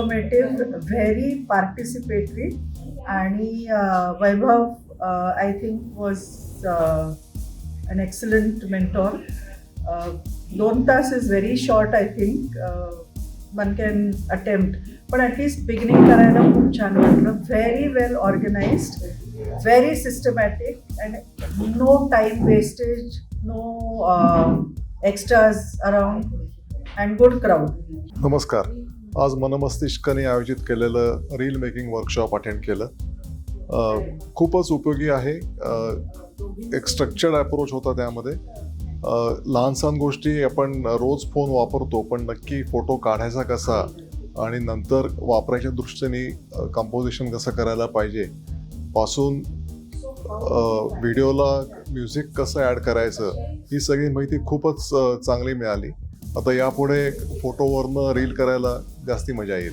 Informative, very participatory आणि Vaibhav I think was an excellent mentor. 2 तास is very short, I think. One can attempt, but at least beginning करायला खूप छान वाटलं. Very well organized, very systematic, and no time wastage, no extras around, and good crowd. नमस्कार. आज मनमस्तिष्कने आयोजित केलेलं reel making workshop attend केलं. खूपच उपयोगी आहे. एक स्ट्रक्चर्ड अप्रोच होता त्यामध्ये. लहान सहान गोष्टी आपण रोज फोन वापरतो, पण नक्की फोटो काढायचा कसा आणि नंतर वापरायच्या दृष्टीने कंपोजिशन कसं करायला पाहिजे पासून व्हिडिओला म्युझिक कसं ॲड करायचं ही सगळी माहिती खूपच चांगली मिळाली. आता यापुढे फोटोवरनं रील करायला जास्ती मजा येईल.